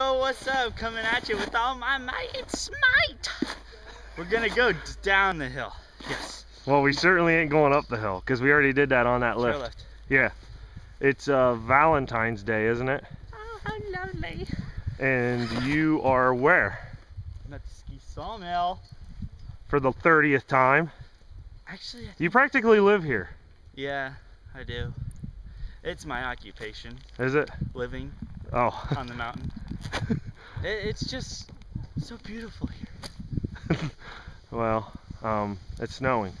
Oh, what's up? Coming at you with all my might. It's Smite. We're gonna go down the hill. Yes. Well, we certainly ain't going up the hill because we already did that on that lift. Yeah. It's Valentine's Day, isn't it? Oh, how lovely. And you are where? I'm at the Ski Sawmill. For the 30th time. Actually, you practically live here. Yeah, I do. It's my occupation. Is it? Living on the mountain. It's just so beautiful here. Well, it's snowing.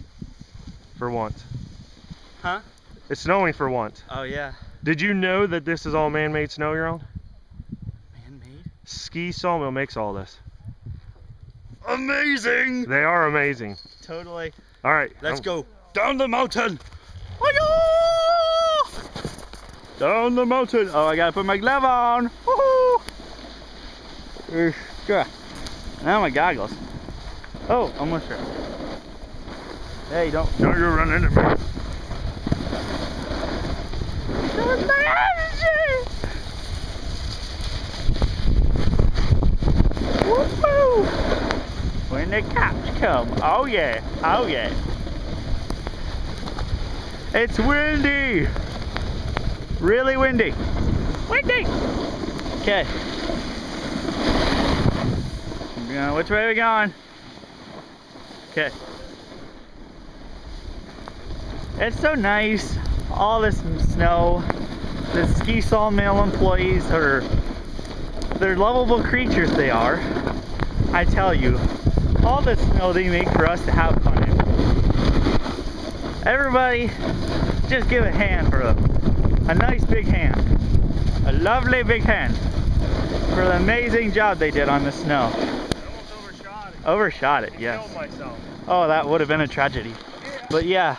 For once. Huh? It's snowing for once. Oh, yeah. Did you know that this is all man-made snow you're on? Man-made? Ski Sawmill makes all this. Amazing! They are amazing. Totally. All right. Let's go down the mountain. Oh, down the mountain. Oh, I gotta put my glove on. Woohoo! Now my goggles. Oh, almost there. Hey, don't you run into me. That's my energy! Woohoo! When the cops come. Oh yeah, oh yeah. It's windy! Really windy. Windy! Okay. Which way are we going? Okay. It's so nice. All this snow. The Ski Sawmill employees they're lovable creatures they are. I tell you, all the snow they make for us to have fun in. Everybody, just give a hand for a nice big hand. A lovely big hand for the amazing job they did on the snow. I almost overshot it. Overshot it, yes. Killed myself. Oh, that would have been a tragedy. But yeah,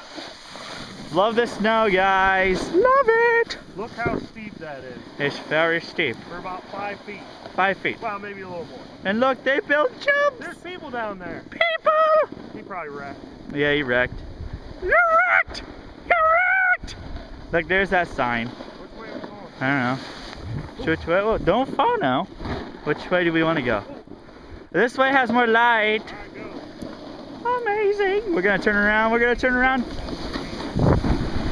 love the snow, guys. Love it. Look how steep that is. It's very steep. For about 5 feet. 5 feet. Well, maybe a little more. And look, they built jumps. There's people down there. People. He probably wrecked. Yeah, he wrecked. You wrecked. You wrecked. Look, there's that sign. Which way are we going? I don't know. Which way? Oh, don't fall now. Which way do we want to go? This way has more light. Amazing. We're gonna turn around. We're gonna turn around.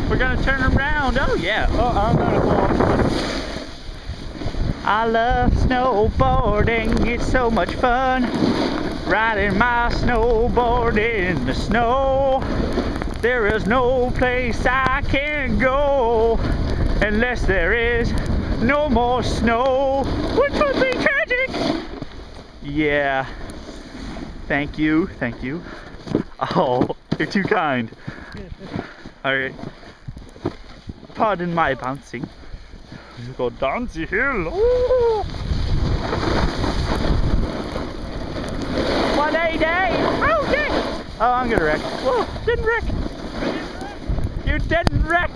We're gonna turn around. Oh yeah. Oh, I'm gonna fall. I love snowboarding. It's so much fun. Riding my snowboard in the snow. There is no place I can go unless there is no more snow, which would be tragic. Yeah. Thank you. Thank you. Oh, you're too kind. Alright. Pardon my bouncing. You go down the hill. Ooh. 180. Oh, yeah. Oh, I'm gonna wreck. Whoa, didn't wreck. You didn't wreck.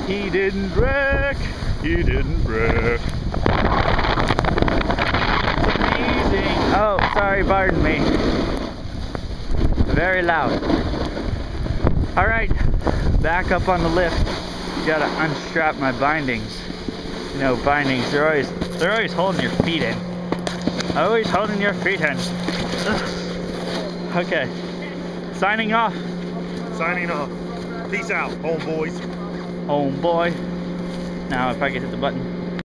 He didn't wreck. He didn't wreck. It's amazing. Oh, sorry, pardon me. Very loud. Alright, back up on the lift. Gotta unstrap my bindings. You know, bindings, they're always holding your feet in. Always holding your feet in. Ugh. Okay. Signing off. Signing off. Peace out, homeboys. Homeboy. Now if I could hit the button.